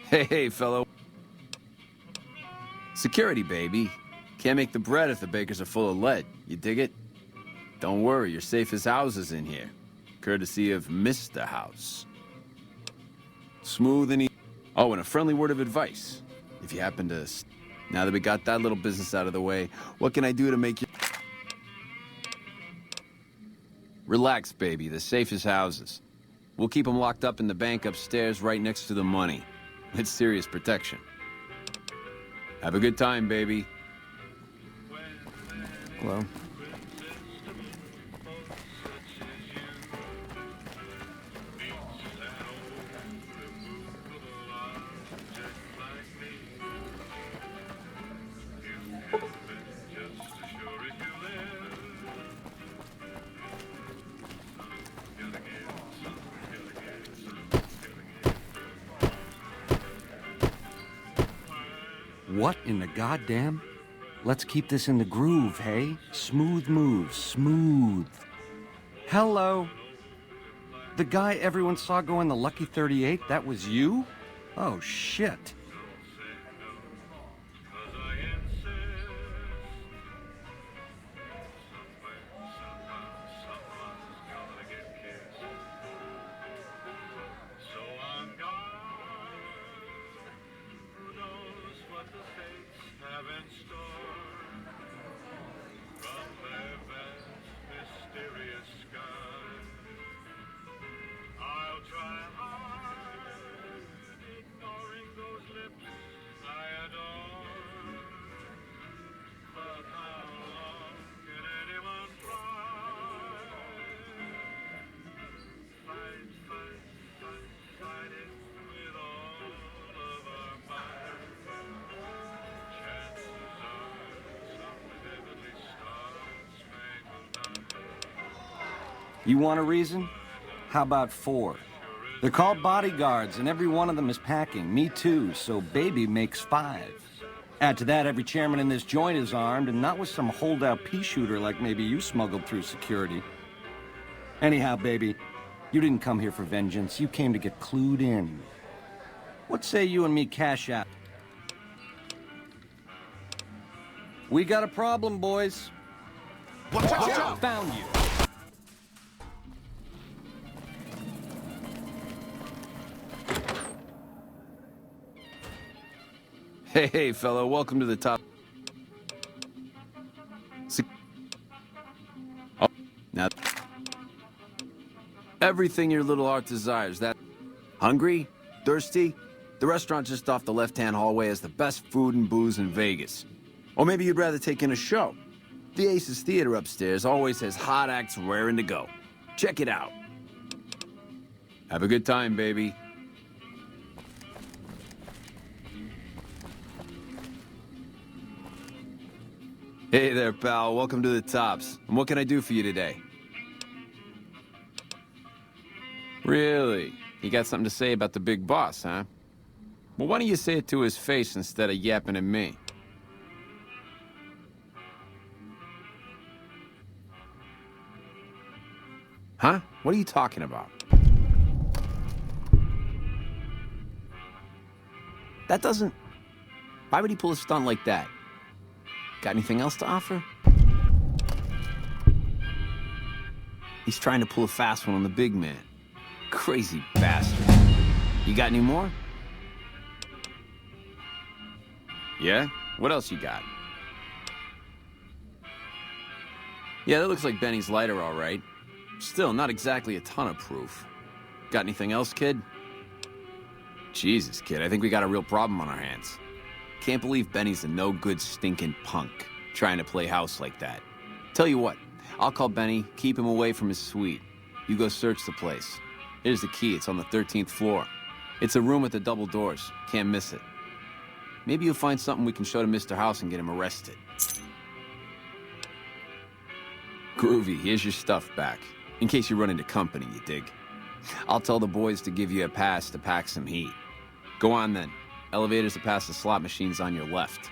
Hey, fellow. Security, baby. Can't make the bread if the bakers are full of lead. You dig it? Don't worry, you're safe as houses in here. Courtesy of Mr. House. Smooth and easy. Oh, and a friendly word of advice. If you happen to... Now that we got that little business out of the way, what can I do to make you... Relax, baby. The safest houses. We'll keep them locked up in the bank upstairs right next to the money. It's serious protection. Have a good time, baby. Hello. What in the goddamn? Let's keep this in the groove, hey? Smooth moves, smooth. Hello? The guy everyone saw go in the Lucky 38, that was you? Oh, shit. You want a reason? How about 4? They're called bodyguards, and every one of them is packing. Me too, so baby makes 5. Add to that, every chairman in this joint is armed, and not with some holdout pea shooter like maybe you smuggled through security. Anyhow, baby, you didn't come here for vengeance. You came to get clued in. What say you and me cash out? We got a problem, boys. Watch out! Found you. Hey, fellow, welcome to the top. Oh, now, everything your little heart desires. That hungry? Thirsty? The restaurant just off the left-hand hallway has the best food and booze in Vegas. Or maybe you'd rather take in a show. The Aces Theater upstairs always has hot acts raring to go. Check it out. Have a good time, baby. Hey there, pal. Welcome to the Tops. And what can I do for you today? Really? You got something to say about the big boss, huh? Well, why don't you say it to his face instead of yapping at me? Huh? What are you talking about? That doesn't... Why would he pull a stunt like that? Got anything else to offer? He's trying to pull a fast one on the big man. Crazy bastard. You got any more? Yeah? What else you got? Yeah, that looks like Benny's lighter, all right. Still, not exactly a ton of proof. Got anything else, kid? Jesus, kid, I think we got a real problem on our hands. Can't believe Benny's a no-good stinking punk, trying to play house like that. Tell you what, I'll call Benny, keep him away from his suite. You go search the place. Here's the key, it's on the 13th floor. It's a room with the double doors, can't miss it. Maybe you'll find something we can show to Mr. House and get him arrested. Groovy, here's your stuff back. In case you run into company, you dig. I'll tell the boys to give you a pass to pack some heat. Go on then. Elevators are past the slot machines on your left.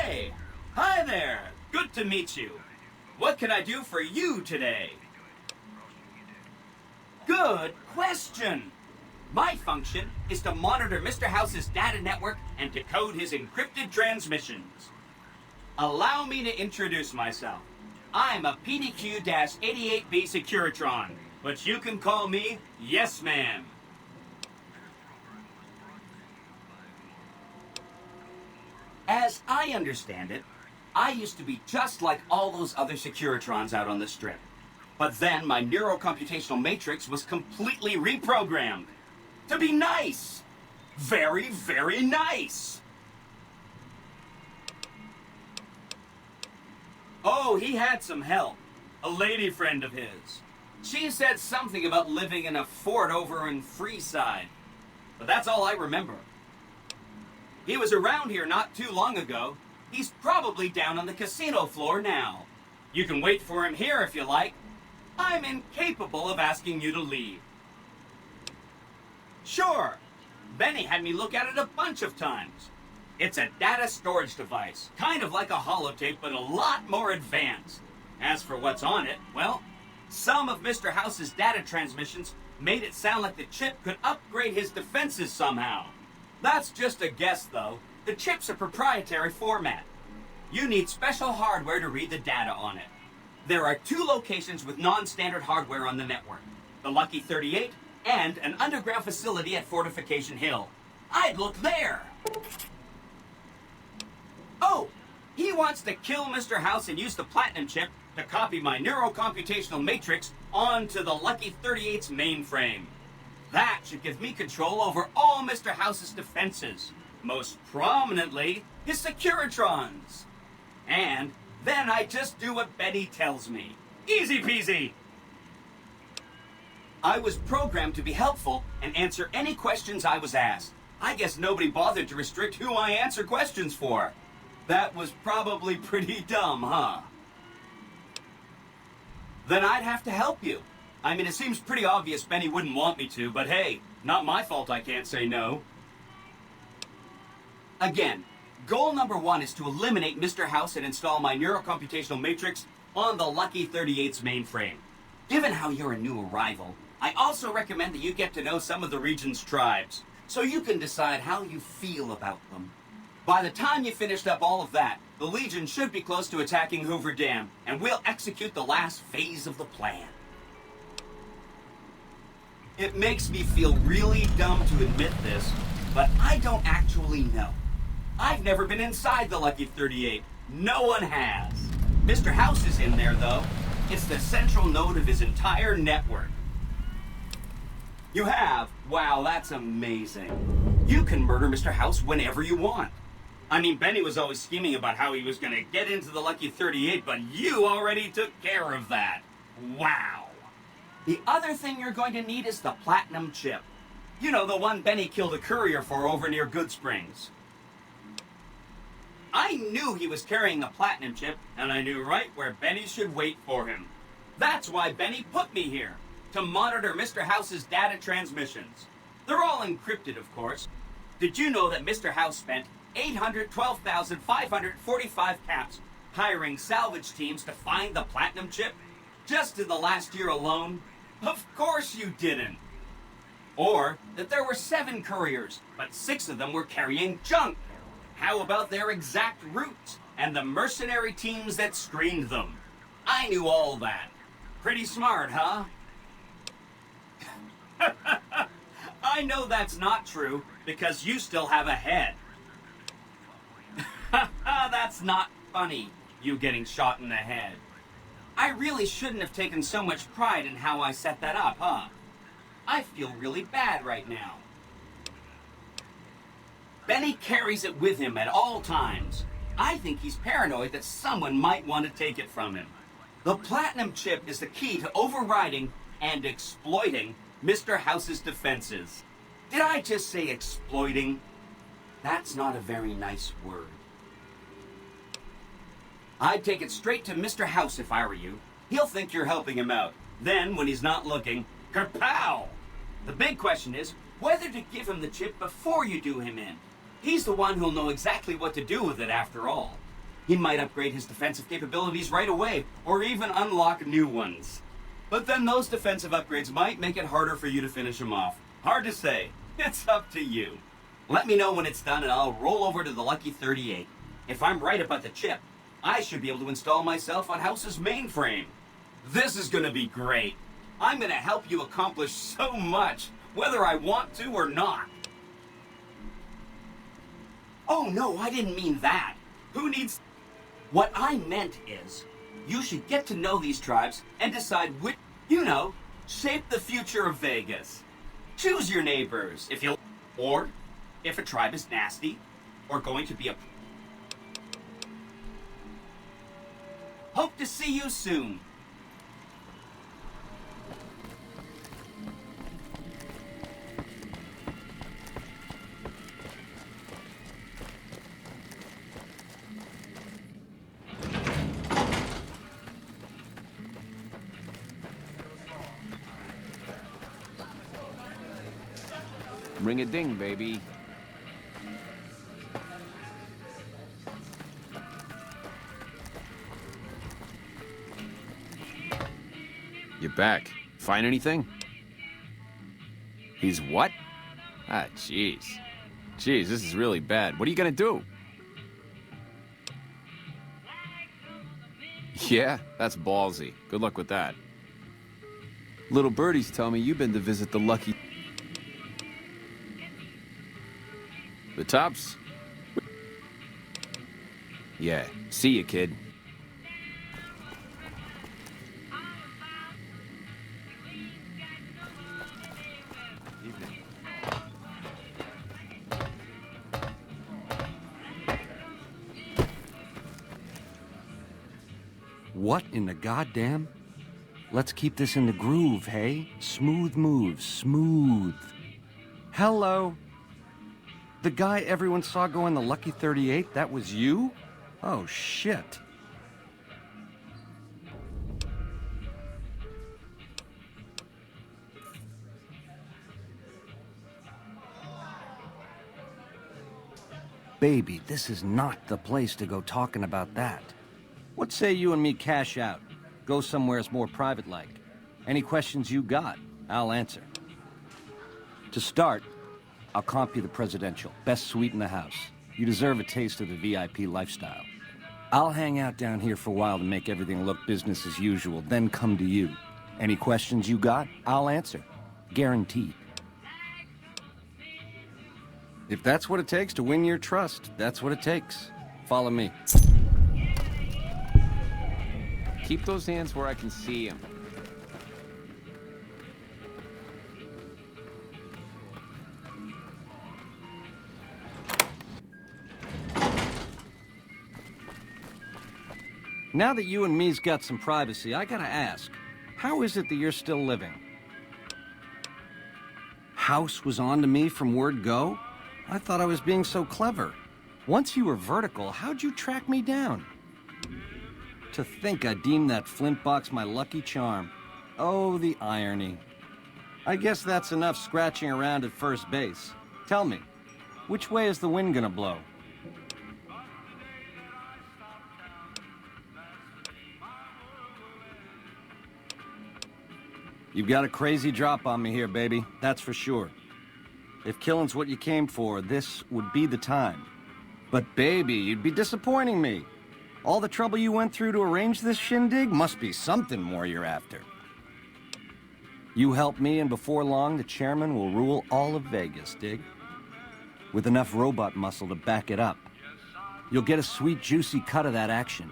Hey! Hi there! Good to meet you. What can I do for you today? Good question! My function is to monitor Mr. House's data network and decode his encrypted transmissions. Allow me to introduce myself. I'm a PDQ-88B Securitron, but you can call me Yes Man. As I understand it, I used to be just like all those other Securitrons out on the strip. But then my neurocomputational matrix was completely reprogrammed to be nice. Very, very nice. Oh, he had some help. A lady friend of his. She said something about living in a fort over in Freeside. But that's all I remember. He was around here not too long ago. He's probably down on the casino floor now. You can wait for him here if you like. I'm incapable of asking you to leave. Sure. Benny had me look at it a bunch of times. It's a data storage device, kind of like a holotape, but a lot more advanced. As for what's on it, well, some of Mr. House's data transmissions made it sound like the chip could upgrade his defenses somehow. That's just a guess, though. The chip's a proprietary format. You need special hardware to read the data on it. There are 2 locations with non-standard hardware on the network. The Lucky 38 and an underground facility at Fortification Hill. I'd look there! Oh! He wants to kill Mr. House and use the Platinum chip to copy my neurocomputational matrix onto the Lucky 38's mainframe. That should give me control over all Mr. House's defenses. Most prominently, his Securitrons. And then I just do what Benny tells me. Easy peasy! I was programmed to be helpful and answer any questions I was asked. I guess nobody bothered to restrict who I answer questions for. That was probably pretty dumb, huh? Then I'd have to help you. I mean, it seems pretty obvious Benny wouldn't want me to, but hey, not my fault I can't say no. Again, goal number 1 is to eliminate Mr. House and install my neurocomputational matrix on the Lucky 38's mainframe. Given how you're a new arrival, I also recommend that you get to know some of the region's tribes, so you can decide how you feel about them. By the time you finished up all of that, the Legion should be close to attacking Hoover Dam, and we'll execute the last phase of the plan. It makes me feel really dumb to admit this, but I don't actually know. I've never been inside the Lucky 38. No one has. Mr. House is in there, though. It's the central node of his entire network. You have? Wow, that's amazing. You can murder Mr. House whenever you want. I mean, Benny was always scheming about how he was going to get into the Lucky 38, but you already took care of that. Wow. The other thing you're going to need is the Platinum chip. You know, the one Benny killed a courier for over near Goodsprings. I knew he was carrying a Platinum chip, and I knew right where Benny should wait for him. That's why Benny put me here, to monitor Mr. House's data transmissions. They're all encrypted, of course. Did you know that Mr. House spent 812,545 caps hiring salvage teams to find the Platinum chip? Just in the last year alone? Of course you didn't. Or that there were 7 couriers, but 6 of them were carrying junk. How about their exact routes and the mercenary teams that screened them? I knew all that. Pretty smart, huh? I know that's not true because you still have a head. That's not funny, you getting shot in the head. I really shouldn't have taken so much pride in how I set that up, huh? I feel really bad right now. Benny carries it with him at all times. I think he's paranoid that someone might want to take it from him. The Platinum chip is the key to overriding and exploiting Mr. House's defenses. Did I just say exploiting? That's not a very nice word. I'd take it straight to Mr. House if I were you. He'll think you're helping him out. Then, when he's not looking, kerpow! The big question is whether to give him the chip before you do him in. He's the one who'll know exactly what to do with it after all. He might upgrade his defensive capabilities right away, or even unlock new ones. But then those defensive upgrades might make it harder for you to finish him off. Hard to say. It's up to you. Let me know when it's done and I'll roll over to the Lucky 38. If I'm right about the chip, I should be able to install myself on House's mainframe. This is gonna be great. I'm gonna help you accomplish so much, whether I want to or not. Oh no, I didn't mean that. Who needs... What I meant is, you should get to know these tribes and decide which, shape the future of Vegas. Choose your neighbors, or if a tribe is nasty, or going to be a... Hope to see you soon. Ring a ding, baby. You're back. Find anything? He's what? Ah, jeez. Jeez, this is really bad. What are you gonna do? Yeah, that's ballsy. Good luck with that. Little birdies tell me you've been to visit the Lucky... The tops? Yeah, see you, kid. What in the goddamn? Let's keep this in the groove, hey? Smooth moves, smooth. Hello? The guy everyone saw go in the Lucky 38, that was you? Oh, shit. Baby, this is not the place to go talking about that. What say you and me cash out? Go somewheres more private-like. Any questions you got, I'll answer. To start, I'll comp you the presidential. Best suite in the house. You deserve a taste of the VIP lifestyle. I'll hang out down here for a while to make everything look business as usual, then come to you. Any questions you got, I'll answer. Guaranteed. If that's what it takes to win your trust, that's what it takes. Follow me. Keep those hands where I can see them. Now that you and me's got some privacy, I gotta ask, how is it that you're still living? House was on to me from word go? I thought I was being so clever. Once you were vertical, how'd you track me down? To think I deemed that flint box my lucky charm. Oh, the irony. I guess that's enough scratching around at first base. Tell me, which way is the wind gonna blow? You've got a crazy drop on me here, baby. That's for sure. If killing's what you came for, this would be the time. But baby, you'd be disappointing me. All the trouble you went through to arrange this shindig must be something more you're after. You help me, and before long, the chairman will rule all of Vegas, dig? With enough robot muscle to back it up. You'll get a sweet, juicy cut of that action.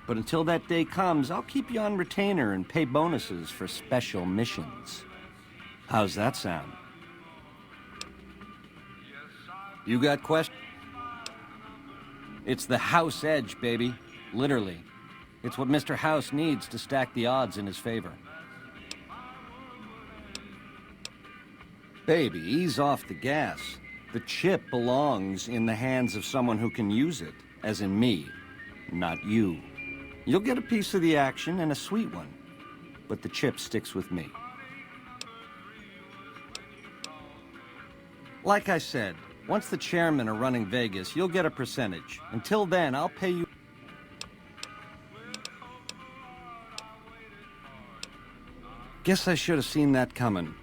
But until that day comes, I'll keep you on retainer and pay bonuses for special missions. How's that sound? You got questions? It's the House edge, baby. Literally. It's what Mr. House needs to stack the odds in his favor. Baby, ease off the gas. The chip belongs in the hands of someone who can use it, as in me, not you. You'll get a piece of the action, and a sweet one. But the chip sticks with me. Like I said, once the chairmen are running Vegas, you'll get a percentage. Until then, I'll pay you... Guess I should have seen that coming.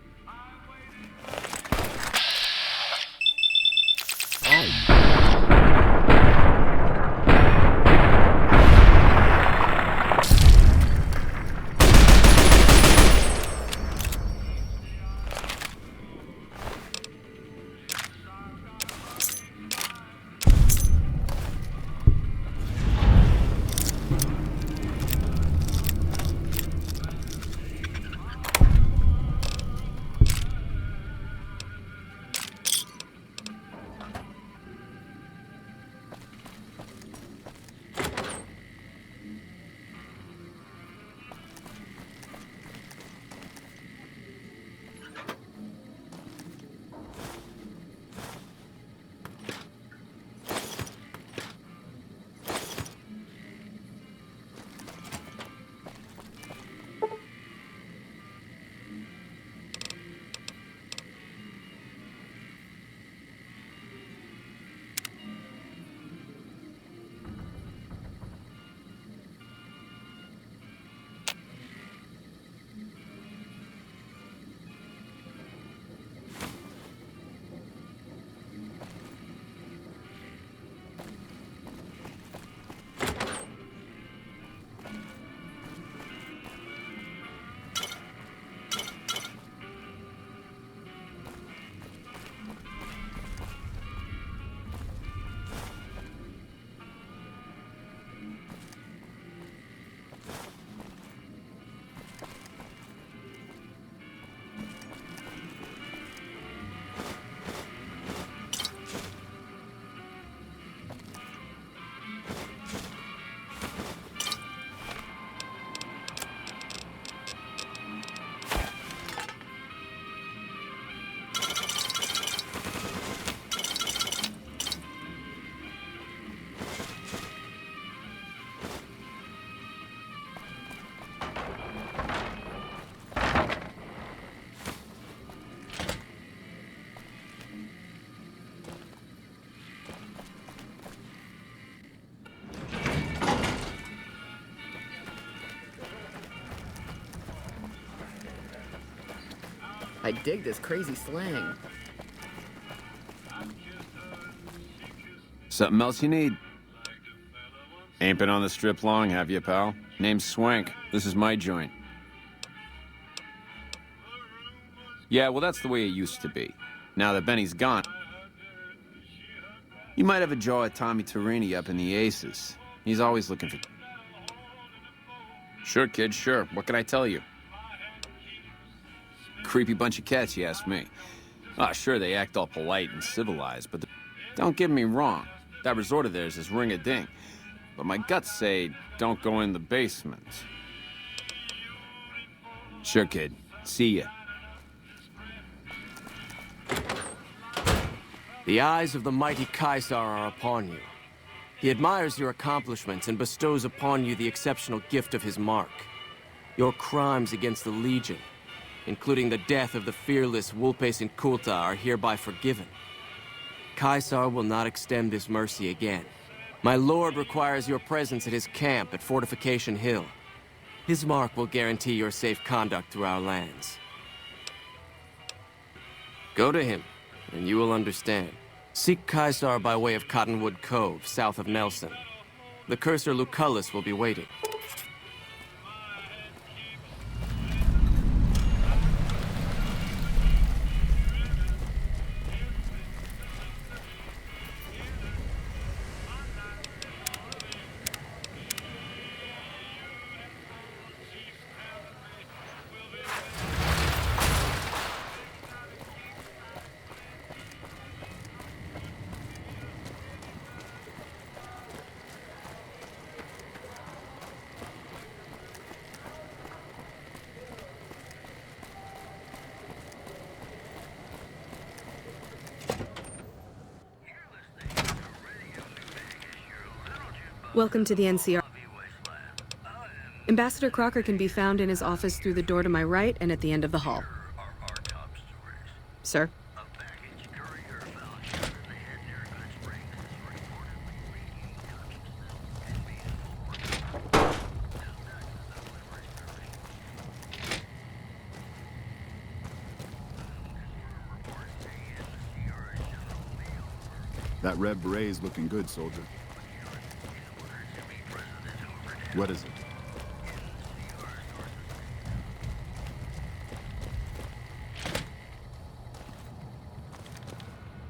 I dig this crazy slang. Something else you need? Ain't been on the strip long, have you, pal? Name's Swank. This is my joint. Yeah, well, that's the way it used to be. Now that Benny's gone, you might have a jaw at Tommy Torini up in the Aces. He's always looking for... Sure, kid, sure. What can I tell you? Creepy bunch of cats, you ask me. Ah, sure, they act all polite and civilized, but don't get me wrong. That resort of theirs is ring-a-ding. But my guts say, don't go in the basement. Sure, kid. See ya. The eyes of the mighty Caesar are upon you. He admires your accomplishments and bestows upon you the exceptional gift of his mark. Your crimes against the Legion, including the death of the fearless Vulpes Inculta, are hereby forgiven. Caesar will not extend this mercy again. My lord requires your presence at his camp at Fortification Hill. His mark will guarantee your safe conduct through our lands. Go to him, and you will understand. Seek Caesar by way of Cottonwood Cove, south of Nelson. The Cursor Lucullus will be waiting. Welcome to the NCR. Ambassador Crocker can be found in his office through the door to my right and at the end of the hall. Sir? That red beret's looking good, soldier. What is it?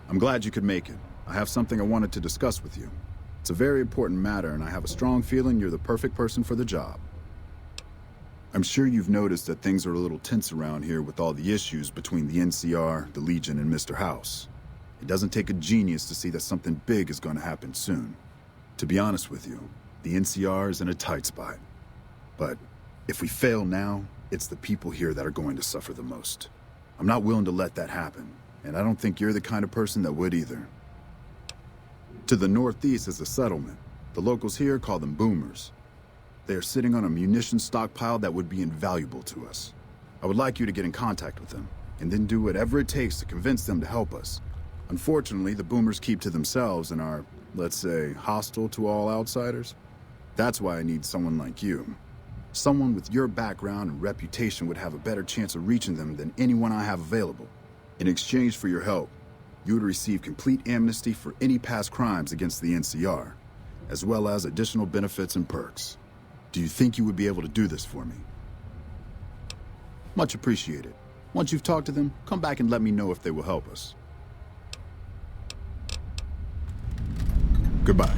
I'm glad you could make it. I have something I wanted to discuss with you. It's a very important matter, and I have a strong feeling you're the perfect person for the job. I'm sure you've noticed that things are a little tense around here with all the issues between the NCR, the Legion, and Mr. House. It doesn't take a genius to see that something big is going to happen soon. To be honest with you, the NCR is in a tight spot. But if we fail now, it's the people here that are going to suffer the most. I'm not willing to let that happen, and I don't think you're the kind of person that would either. To the northeast is a settlement. The locals here call them boomers. They are sitting on a munitions stockpile that would be invaluable to us. I would like you to get in contact with them, and then do whatever it takes to convince them to help us. Unfortunately, the boomers keep to themselves and are, let's say, hostile to all outsiders. That's why I need someone like you. Someone with your background and reputation would have a better chance of reaching them than anyone I have available. In exchange for your help, you would receive complete amnesty for any past crimes against the NCR, as well as additional benefits and perks. Do you think you would be able to do this for me? Much appreciated. Once you've talked to them, come back and let me know if they will help us. Goodbye.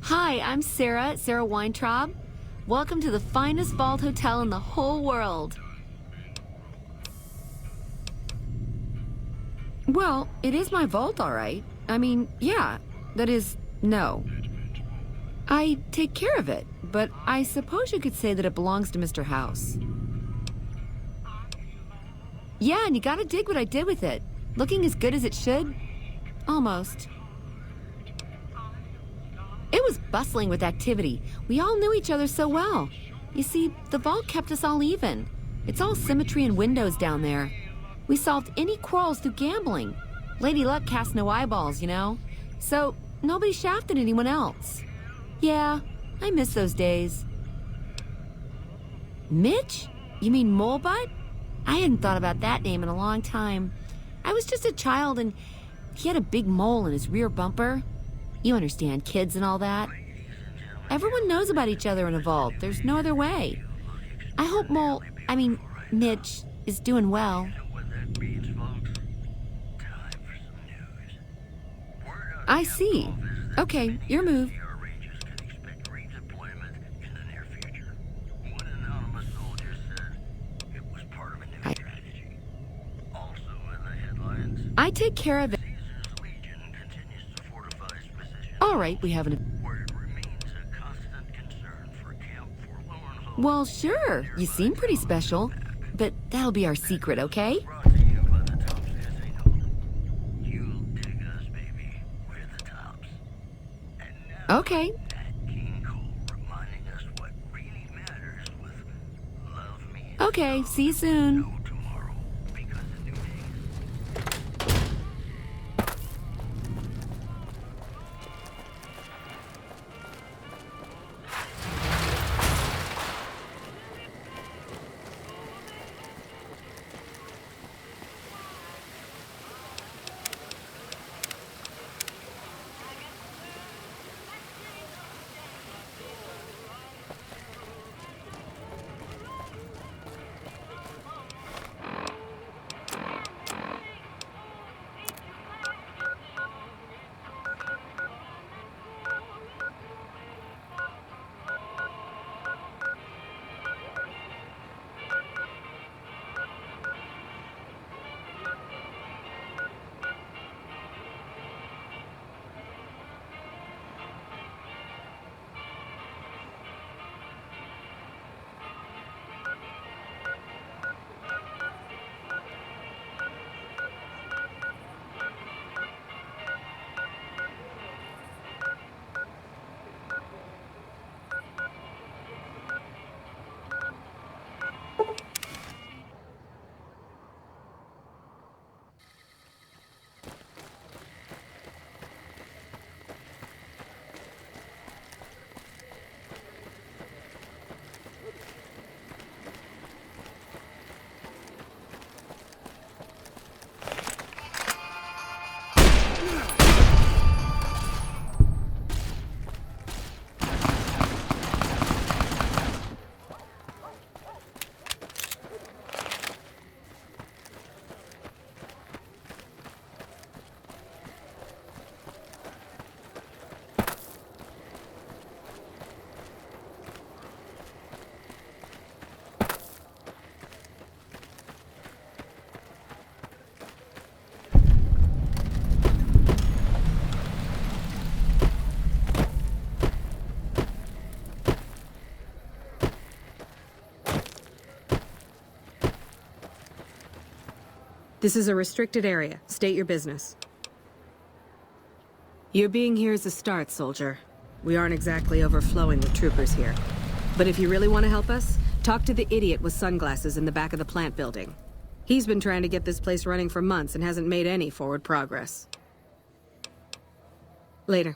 Hi, I'm Sarah Weintraub. Welcome to the finest vault hotel in the whole world. Well, it is my vault, all right. I mean, yeah. That is, no. I take care of it, but I suppose you could say that it belongs to Mr. House. Yeah, and you gotta dig what I did with it. Looking as good as it should? Almost. It was bustling with activity. We all knew each other so well. You see, the vault kept us all even. It's all symmetry and windows down there. We solved any quarrels through gambling. Lady Luck cast no eyeballs, you know? So, nobody shafted anyone else. Yeah, I miss those days. Mitch? You mean Molebutt? I hadn't thought about that name in a long time. I was just a child and he had a big mole in his rear bumper. You understand, kids and all that. Everyone knows about each other in a vault. There's no other way. I hope Mitch is doing well. I see. Okay, your move. I take care of it. All right, we have an... Well, sure. You seem pretty special. But that'll be our secret, okay? Okay. Okay, see you soon. This is a restricted area. State your business. Your being here is a start, soldier. We aren't exactly overflowing with troopers here. But if you really want to help us, talk to the idiot with sunglasses in the back of the plant building. He's been trying to get this place running for months and hasn't made any forward progress. Later.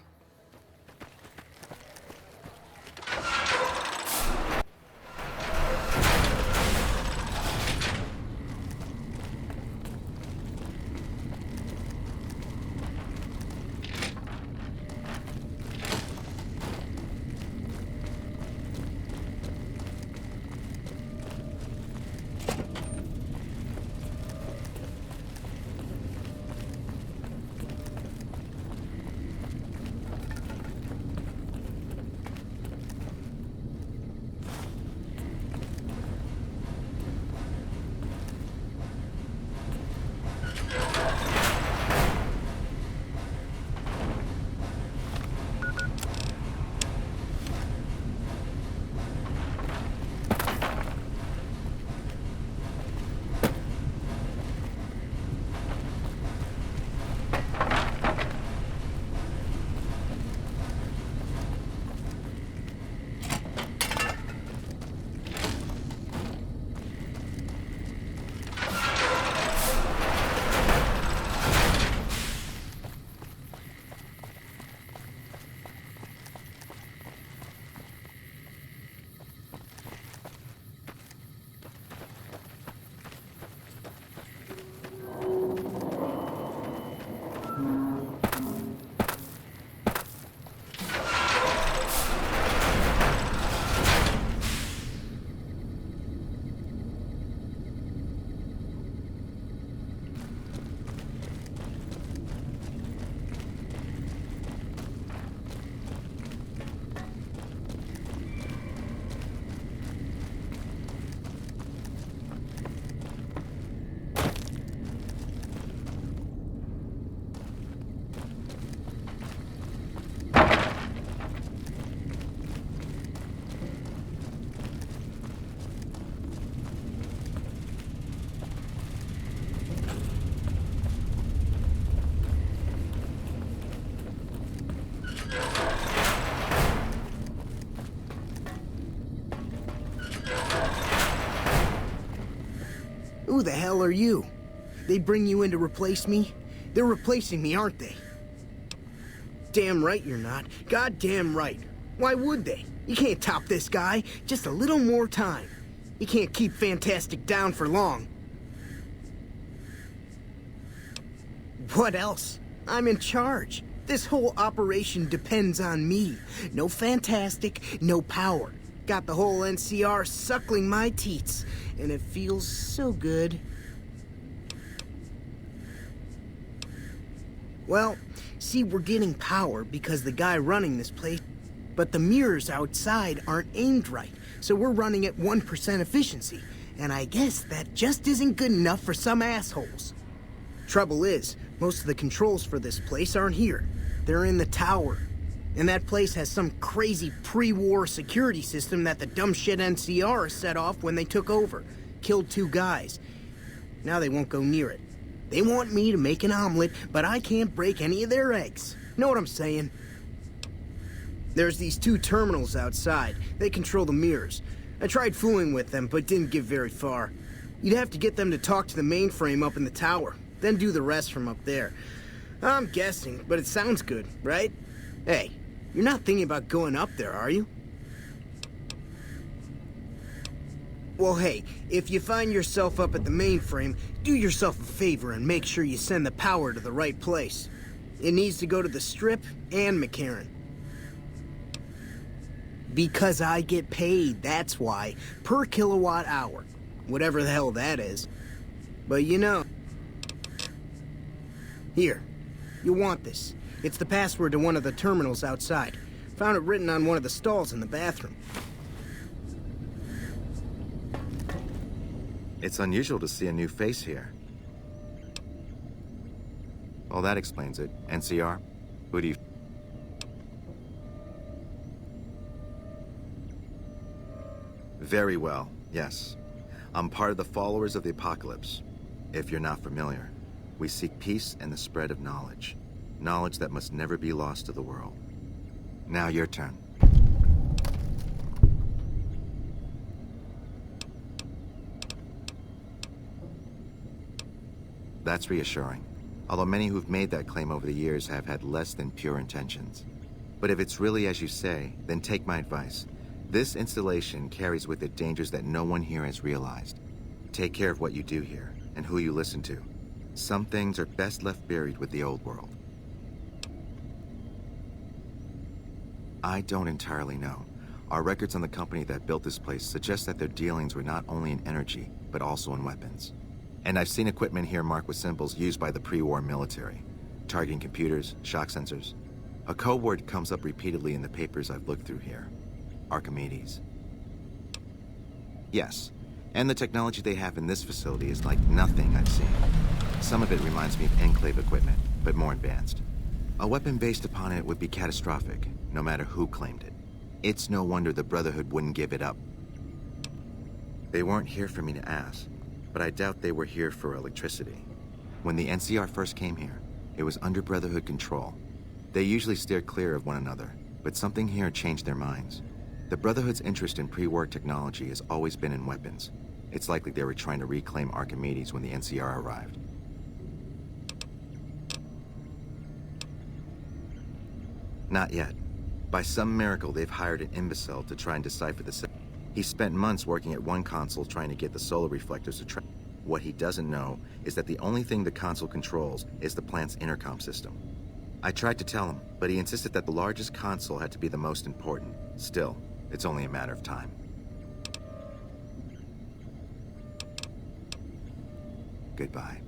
Who the hell are you? They bring you in to replace me? They're replacing me, aren't they? Damn right you're not. Goddamn right. Why would they? You can't top this guy. Just a little more time. You can't keep Fantastic down for long. What else? I'm in charge. This whole operation depends on me. No Fantastic, no power. Got the whole NCR suckling my teats, and it feels so good. Well, see, we're getting power because the guy running this place, but the mirrors outside aren't aimed right, so we're running at 1% efficiency, and I guess that just isn't good enough for some assholes. Trouble is, most of the controls for this place aren't here. They're in the tower. And that place has some crazy pre-war security system that the dumb shit NCR set off when they took over. Killed 2 guys. Now they won't go near it. They want me to make an omelet, but I can't break any of their eggs. Know what I'm saying? There's these 2 terminals outside. They control the mirrors. I tried fooling with them, but didn't get very far. You'd have to get them to talk to the mainframe up in the tower, then do the rest from up there. I'm guessing, but it sounds good, right? Hey, you're not thinking about going up there, are you? Well, hey, if you find yourself up at the mainframe, do yourself a favor and make sure you send the power to the right place. It needs to go to the Strip and McCarran. Because I get paid, that's why. Per kilowatt hour. Whatever the hell that is. But you know... Here. You'll want this. It's the password to one of the terminals outside. Found it written on one of the stalls in the bathroom. It's unusual to see a new face here. Well, that explains it. NCR? Who do you... Very well, yes. I'm part of the Followers of the Apocalypse. If you're not familiar, we seek peace and the spread of knowledge. Knowledge that must never be lost to the world. Now your turn. That's reassuring, although many who've made that claim over the years have had less than pure intentions. But if it's really as you say, then take my advice. This installation carries with it dangers that no one here has realized. Take care of what you do here, and who you listen to. Some things are best left buried with the old world. I don't entirely know. Our records on the company that built this place suggest that their dealings were not only in energy, but also in weapons. And I've seen equipment here marked with symbols used by the pre-war military. Targeting computers, shock sensors. A code word comes up repeatedly in the papers I've looked through here. Archimedes. Yes, and the technology they have in this facility is like nothing I've seen. Some of it reminds me of Enclave equipment, but more advanced. A weapon based upon it would be catastrophic, no matter who claimed it. It's no wonder the Brotherhood wouldn't give it up. They weren't here for me to ask, but I doubt they were here for electricity. When the NCR first came here, it was under Brotherhood control. They usually steer clear of one another, but something here changed their minds. The Brotherhood's interest in pre-war technology has always been in weapons. It's likely they were trying to reclaim Archimedes when the NCR arrived. Not yet. By some miracle, they've hired an imbecile to try and decipher the... He spent months working at one console trying to get the solar reflectors to track. What he doesn't know is that the only thing the console controls is the plant's intercom system. I tried to tell him, but he insisted that the largest console had to be the most important. Still, it's only a matter of time. Goodbye.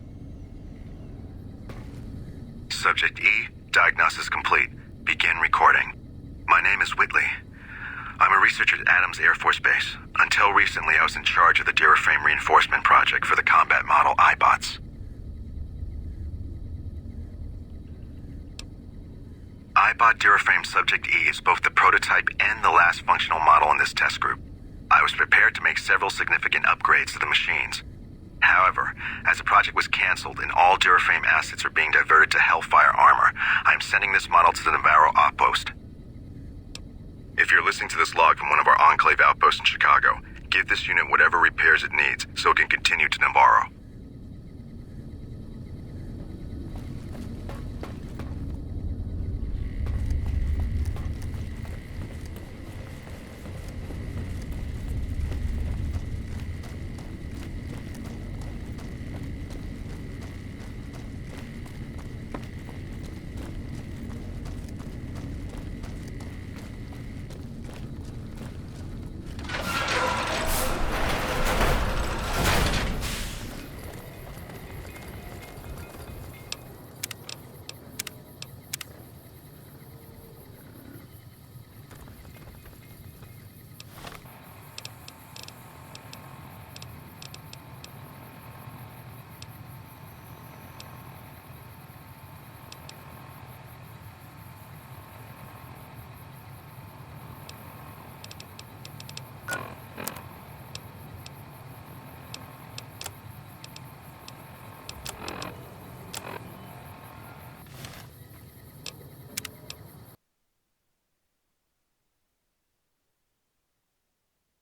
Subject E, diagnosis complete. Begin recording. My name is Whitley. I'm a researcher at Adams Air Force Base. Until recently, I was in charge of the Duraframe reinforcement project for the combat model iBots. iBot Duraframe Subject E is both the prototype and the last functional model in this test group. I was prepared to make several significant upgrades to the machines. However, as the project was canceled and all Duraframe assets are being diverted to Hellfire armor, I am sending this model to the Navarro outpost. If you're listening to this log from one of our Enclave outposts in Chicago, give this unit whatever repairs it needs so it can continue to Navarro.